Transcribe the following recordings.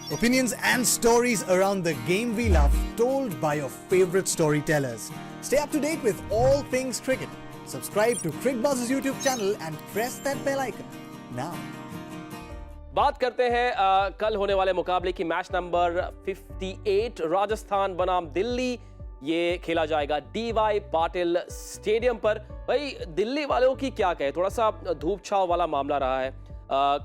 Opinions and stories around the game we love, told by your favorite storytellers. Stay up to date with all things cricket. Subscribe to CricBuzz's YouTube channel and press that bell icon now. बात करते हैं कल होने वाले मुकाबले की। Match number 58 Rajasthan बनाम दिल्ली, ये खेला जाएगा डीवाई पाटिल स्टेडियम पर। भाई दिल्ली वालों की क्या कहे, थोड़ा सा धूप छाव वाला मामला रहा है।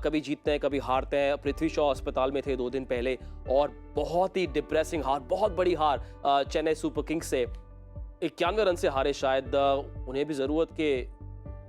कभी जीतते हैं कभी हारते हैं। पृथ्वी शॉ अस्पताल में थे 2 दिन पहले और बहुत ही डिप्रेसिंग हार, बहुत बड़ी हार चेन्नई सुपर किंग्स से 91 रन से हारे। शायद उन्हें भी जरूरत के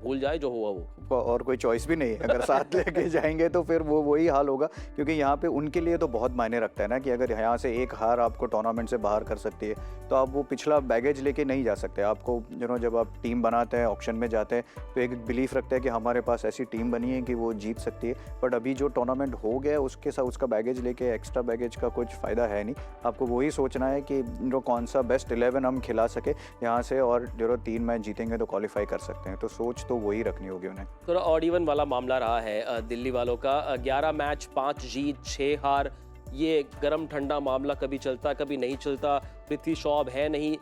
भूल जाए जो हुआ वो, और कोई चॉइस भी नहीं। अगर साथ लेके जाएंगे तो फिर वो वही हाल होगा, क्योंकि यहाँ पे उनके लिए तो बहुत मायने रखता है ना कि अगर यहाँ से एक हार आपको टूर्नामेंट से बाहर कर सकती है तो आप वो पिछला बैगेज लेके नहीं जा सकते। आपको जब आप टीम बनाते हैं, ऑक्शन में जाते हैं, तो एक बिलीफ रखते हैं कि हमारे पास ऐसी टीम बनी है कि वो जीत सकती है। बट अभी जो टूर्नामेंट हो गया है उसके साथ उसका बैगेज लेके एक्स्ट्रा बैगेज का कुछ फ़ायदा है नहीं। आपको वही सोचना है कि कौन सा बेस्ट 11 हम खिला सके यहाँ से, और 3 मैच जीतेंगे तो क्वालिफाई कर सकते हैं। तो सोच तो वही रखनी होगी उन्हें। थोड़ा ऑड इवन वाला मामला रहा है दिल्ली वालों का। 11 मैच 5 जीत 6 हार, ये गरम ठंडा मामला कभी चलता कभी नहीं चलता। पृथ्वी शॉ अब है नहीं,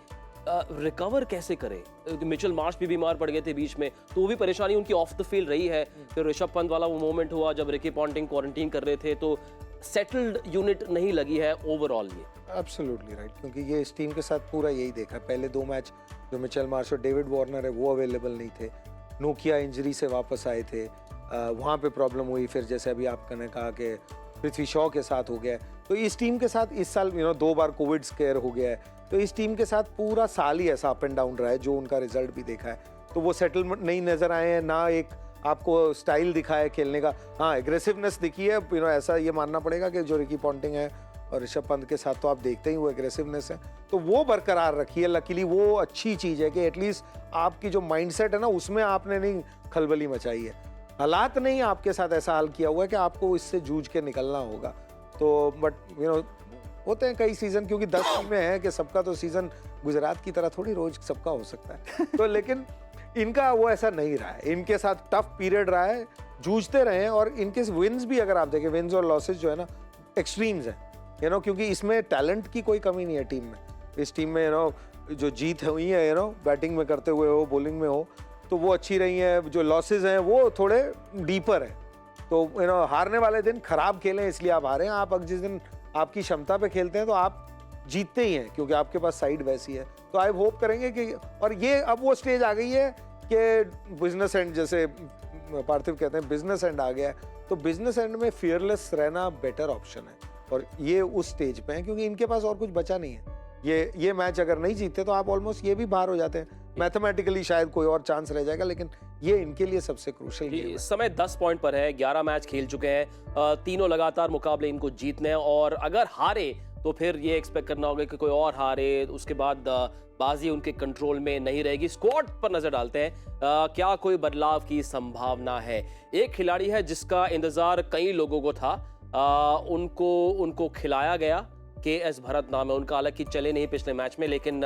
रिकवर कैसे करे? मिचेल मार्श भी बीमार पड़ गए थे बीच में, तो वो भी परेशानी उनकी ऑफ द फील्ड रही है। फिर ऋषभ पंत वाला वो मोमेंट हुआ जब रिकी पॉन्टिंग क्वारंटीन कर रहे थे, तो सेटल्ड यूनिट नहीं लगी है ओवरऑल ये। एब्सोल्युटली राइट, क्योंकि ये इस टीम के साथ पूरा यही देखा। पहले 2 मैच जो मिचेल मार्श और डेविड वार्नर है वो अवेलेबल नहीं थे, नोकिया इंजरी से वापस आए थे, वहाँ पे प्रॉब्लम हुई। फिर जैसे अभी आपने कहा कि पृथ्वी शॉ के साथ हो गया है, तो इस टीम के साथ इस साल 2 बार कोविड स्केयर हो गया है। तो इस टीम के साथ पूरा साल ही ऐसा अप एंड डाउन रहा है, जो उनका रिजल्ट भी देखा है। तो वो सेटलमेंट नहीं नजर आए हैं, ना एक आपको स्टाइल दिखा है खेलने का। हाँ, एग्रेसिवनेस दिखी है, ऐसा ये मानना पड़ेगा कि जो रिकी पॉन्टिंग है और ऋषभ पंत के साथ तो आप देखते ही वो एग्रेसिवनेस है, तो वो बरकरार रखी है। लकीली वो अच्छी चीज़ है कि एटलीस्ट आपकी जो माइंडसेट है ना, उसमें आपने नहीं खलबली मचाई है। हालात नहीं आपके साथ ऐसा हाल किया हुआ है कि आपको इससे जूझ के निकलना होगा। तो बट होते हैं कई सीज़न, क्योंकि 10 टीमें हैं कि सबका तो सीज़न गुजरात की तरह थोड़ी रोज सबका हो सकता है। तो लेकिन इनका वो ऐसा नहीं रहा है, इनके साथ टफ पीरियड रहा है, जूझते रहे हैं। और इनके विन्स भी अगर आप देखें, विन्स और लॉसेस जो है ना एक्सट्रीम्स हैं, क्योंकि इसमें टैलेंट की कोई कमी नहीं है टीम में। इस टीम में जो जीत हुई है बैटिंग में करते हुए हो, बॉलिंग में हो, तो वो अच्छी रही है। जो लॉसेज हैं वो थोड़े डीपर है। तो हारने वाले दिन खराब खेलें इसलिए आप हारे हैं। आप जिस दिन आपकी क्षमता पे खेलते हैं तो आप जीतते ही हैं, क्योंकि आपके पास साइड वैसी है। तो आई होप करेंगे कि, और ये अब वो स्टेज आ गई है कि बिजनेस एंड, जैसे पार्थिव कहते हैं बिजनेस एंड आ गया है, तो बिजनेस एंड में फियरलेस रहना बेटर ऑप्शन है। और ये उस स्टेज पे है क्योंकि इनके पास और कुछ बचा नहीं है। ये मैच अगर नहीं जीतते तो आप ऑलमोस्ट ये भी बाहर हो जाते हैं। मैथमेटिकली शायद कोई और चांस रह जाएगा, लेकिन ये इनके लिए सबसे क्रूशियल गेम है। इस समय 10 पॉइंट पर है, 11 मैच खेल चुके हैं, तीनों लगातार मुकाबले इनको जीतने हैं। और अगर हारे तो फिर ये एक्सपेक्ट करना होगा कि कोई और हारे, उसके बाद बाजी उनके कंट्रोल में नहीं रहेगी। स्क्वाड पर नजर डालते हैं, क्या कोई बदलाव की संभावना है? एक खिलाड़ी है जिसका इंतजार कई लोगों को था, उनको खिलाया गया। KS भरत नाम है उनका, हालांकि चले नहीं पिछले मैच में, लेकिन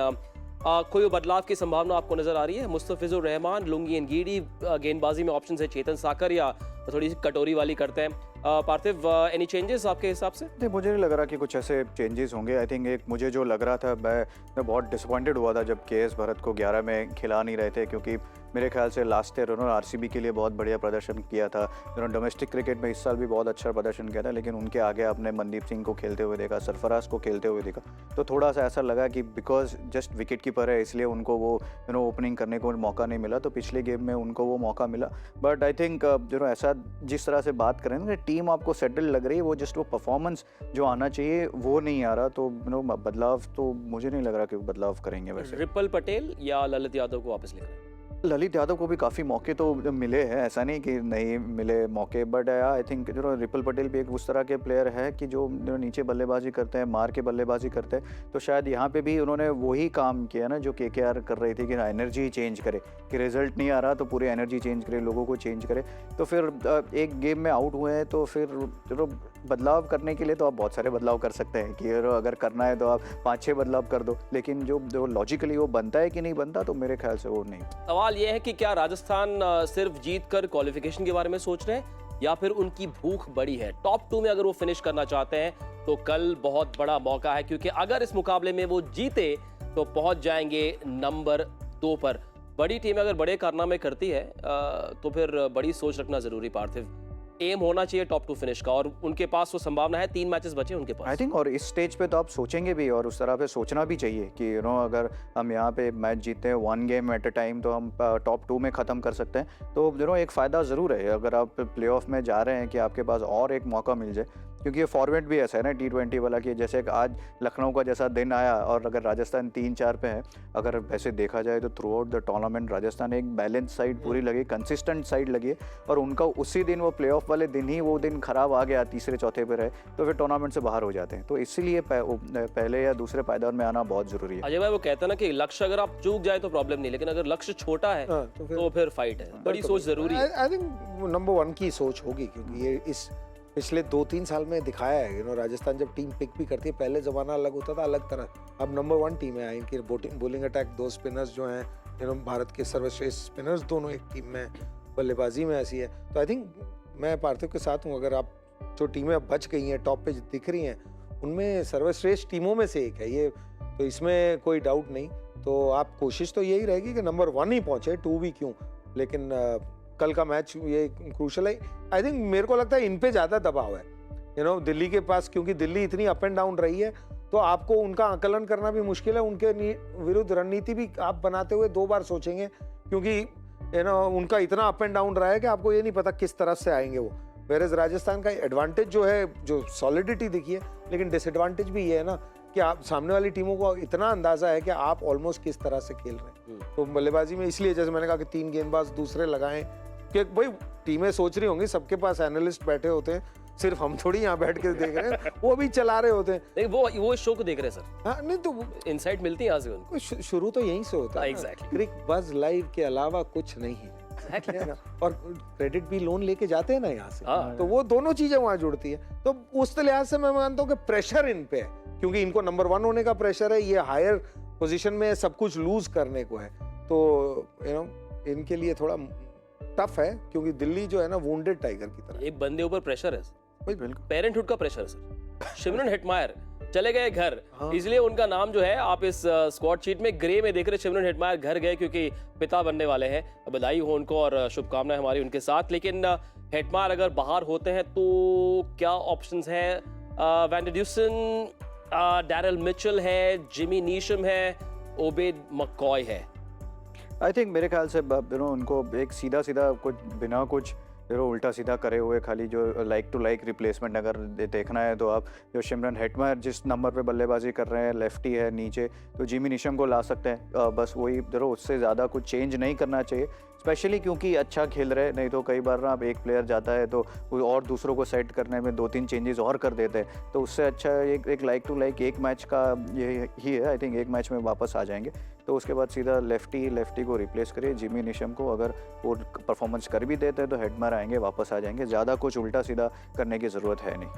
कोई बदलाव की संभावना आपको नजर आ रही है? मुस्तफिजुर रहमान, लुंगी एनगीडी, गेंदबाजी में ऑप्शन है चेतन साकर, या थोड़ी सी कटोरी वाली करते हैं? पार्थिव, एनी चेंजेस आपके हिसाब से? नहीं, मुझे नहीं लग रहा कि कुछ ऐसे चेंजेस होंगे। आई थिंक एक मुझे जो लग रहा था, मैं बहुत डिसअपॉइंटेड हुआ था जब KS भरत को 11 में खिला नहीं रहे थे, क्योंकि मेरे ख्याल से लास्ट ईयर उन्होंने RCB के लिए बहुत बढ़िया प्रदर्शन किया था। उन्होंने डोमेस्टिक क्रिकेट में इस साल भी बहुत अच्छा प्रदर्शन किया था, लेकिन उनके आगे आपने मनदीप सिंह को खेलते हुए देखा, सरफराज को खेलते हुए देखा, तो थोड़ा सा ऐसा लगा कि बिकॉज जस्ट विकेट कीपर है इसलिए उनको वो ओपनिंग करने को मौका नहीं मिला। तो पिछले गेम में उनको वो मौका मिला। बट आई थिंक ऐसा जिस तरह से बात करें ना, टीम आपको सेटल लग रही है, वो जस्ट वो परफॉर्मेंस जो आना चाहिए वो नहीं आ रहा। तो बदलाव तो मुझे नहीं लग रहा कि बदलाव करेंगे। वैसे रिपल पटेल या ललित यादव को वापस लेकर? ललित यादव को भी काफ़ी मौके तो मिले हैं, ऐसा नहीं कि नहीं मिले मौके। But I think ripple Patel भी एक उस तरह के प्लेयर है कि जो नीचे बल्लेबाजी करते हैं, मार के बल्लेबाजी करते हैं। तो शायद यहाँ पे भी उन्होंने वही काम किया ना जो KKR कर रही थी, कि एनर्जी चेंज करे, कि रिजल्ट नहीं आ रहा तो पूरी एनर्जी चेंज करे, लोगों को चेंज करे। तो फिर एक गेम में आउट हुए हैं, तो फिर बदलाव करने के लिए तो आप बहुत सारे बदलाव कर सकते हैं कि अगर करना है तो आप 5-6 बदलाव कर दो, लेकिन जो लॉजिकली वो बनता है कि नहीं बनता, तो मेरे ख्याल से वो नहीं। सवाल ये है कि क्या राजस्थान सिर्फ जीत कर क्वालिफिकेशन के बारे में सोच रहे हैं, या फिर उनकी भूख बड़ी है? टॉप 2 में अगर वो फिनिश करना चाहते हैं तो कल बहुत बड़ा मौका है, क्योंकि अगर इस मुकाबले में वो जीते तो पहुंच जाएंगे नंबर 2 पर। बड़ी टीम अगर बड़े कारनामे करती है तो फिर बड़ी सोच रखना जरूरी। पार्थिव, एम होना चाहिए टॉप 2 फिनिश का, और उनके पास वो संभावना है। 3 मैचेस बचे उनके पास। आई थिंक, और इस स्टेज पे तो आप सोचेंगे भी, और उस तरह पे सोचना भी चाहिए कि अगर हम यहाँ पे मैच जीते हैं 1 गेम एट अ टाइम, तो हम टॉप 2 में ख़त्म कर सकते हैं। तो एक फ़ायदा ज़रूर है अगर आप प्लेऑफ में जा रहे हैं कि आपके पास और एक मौका मिल जाए, क्योंकि ये फॉर्मेट भी ऐसा है ना T20 वाला कि जैसे आज लखनऊ का जैसा दिन आया और अगर राजस्थान 3-4 पे है, अगर वैसे देखा जाए तो through out the tournament Rajasthan एक बैलेंस साइड पूरी लगी, कंसिस्टेंट साइड लगी है, और उनका उसी दिन वो प्लेऑफ वाले दिन ही वो दिन खराब आ गया, तीसरे चौथे पे रहे तो फिर टूर्नामेंट से बाहर हो जाते हैं। तो इसीलिए पहले या दूसरे पायदान में आना बहुत जरूरी है। अजय भाई, वो कहते हैं ना कि लक्ष्य अगर आप चूक जाए तो प्रॉब्लम नहीं, लेकिन अगर लक्ष्य छोटा है तो फिर फाइट है। बड़ी सोच जरूरी है। आई थिंक नंबर 1 की सोच होगी, क्योंकि ये इस पिछले 2-3 साल में दिखाया है। राजस्थान जब टीम पिक भी करती है, पहले जमाना अलग होता था, अलग तरह। अब नंबर 1 टीम है। इनकी बॉलिंग अटैक, 2 स्पिनर्स जो हैं भारत के सर्वश्रेष्ठ स्पिनर्स दोनों एक टीम में, बल्लेबाजी में ऐसी है। तो आई थिंक मैं पार्थिव के साथ हूँ। अगर आप जो टीमें अब बच गई हैं, टॉप पे दिख रही हैं, उनमें सर्वश्रेष्ठ टीमों में से एक है ये, तो इसमें कोई डाउट नहीं। तो आप कोशिश तो यही रहेगी कि नंबर 1 ही पहुंचे, 2 भी क्यों। लेकिन कल का मैच ये क्रूशल है। आई थिंक मेरे को लगता है इन पे ज़्यादा दबाव है दिल्ली के पास, क्योंकि दिल्ली इतनी अप एंड डाउन रही है, तो आपको उनका आकलन करना भी मुश्किल है। उनके विरुद्ध रणनीति भी आप बनाते हुए 2 बार सोचेंगे, क्योंकि उनका इतना अप एंड डाउन रहा है कि आपको ये नहीं पता किस तरफ से आएंगे वो। वेरेज राजस्थान का एडवांटेज जो है, जो सॉलिडिटी दिखी है, लेकिन डिसएडवांटेज भी ये है ना कि आप सामने वाली टीमों को इतना अंदाजा है कि आप ऑलमोस्ट किस तरह से खेल रहे हैं। तो बल्लेबाजी में इसलिए जैसे मैंने कहा कि 3 गेंदबाज दूसरे लगाएं, कि भाई टीमें सोच रही होंगी, सबके पास एनालिस्ट बैठे होते हैं, सिर्फ हम थोड़ी यहाँ बैठ के देख रहे हैं, वो भी चला रहे होते हैं। नहीं, वो शो को देख रहे हैं सर। हाँ, नहीं तो इनसाइट मिलती है यहाँ से उनको। शुरू तो यहीं से होता है। Exactly. क्रिक बज लाइव के अलावा कुछ नहीं है। और क्रेडिट भी लोन लेके जाते हैं ना यहाँ से, तो वो दोनों चीजें वहां जुड़ती है। तो उस लिहाज से मैं मानता हूँ कि प्रेशर इन पे है, क्योंकि इनको नंबर 1 होने का प्रेशर है, ये हायर पोजीशन में सब कुछ लूज करने को है। तो इनके लिए थोड़ा टफ है, क्योंकि दिल्ली जो है ना वुंडेड टाइगर की तरह। एक बंदे ऊपर प्रेशर है, बिल्कुल पेरेंटहुड का प्रेशर सर। सिमरन हेटमायर चले गए घर, इसलिए उनका नाम जो है आप इस स्क्वाड शीट में ग्रे में देख रहे। सिमरन हेटमायर घर गए क्योंकि पिता बनने वाले हैं। बधाई हो उनको और शुभकामनाएं हमारी उनके साथ। लेकिन हेटमायर अगर बाहर होते हैं तो क्या ऑप्शंस हैं? वैन ड्यूसन, डैरल मिचेल है, जिमी नीशम है, ओबेड मककॉय है। आई थिंक मेरे ख्याल से उनको एक सीधा कुछ बिना कुछ उल्टा सीधा करे हुए, खाली जो लाइक टू लाइक रिप्लेसमेंट अगर देखना है तो आप जो सिमरन हेटमायर जिस नंबर पे बल्लेबाजी कर रहे हैं, लेफ्टी है नीचे, तो जिमी निशम को ला सकते हैं। बस वही उससे ज़्यादा कुछ चेंज नहीं करना चाहिए, स्पेशली क्योंकि अच्छा खेल रहे। नहीं तो कई बार ना आप एक प्लेयर जाता है तो कोई और दूसरों को सेट करने में 2-3 चेंजेस और कर देते हैं, तो उससे अच्छा एक लाइक टू लाइक एक मैच का ये ही है। आई थिंक एक मैच में वापस आ जाएंगे, तो उसके बाद सीधा लेफ्टी को रिप्लेस करिए जिमी निशम को। अगर वो परफॉर्मेंस कर भी देते हैं तो हेटमायर आएंगे, वापस आ जाएंगे। ज़्यादा कुछ उल्टा सीधा करने की ज़रूरत है नहीं।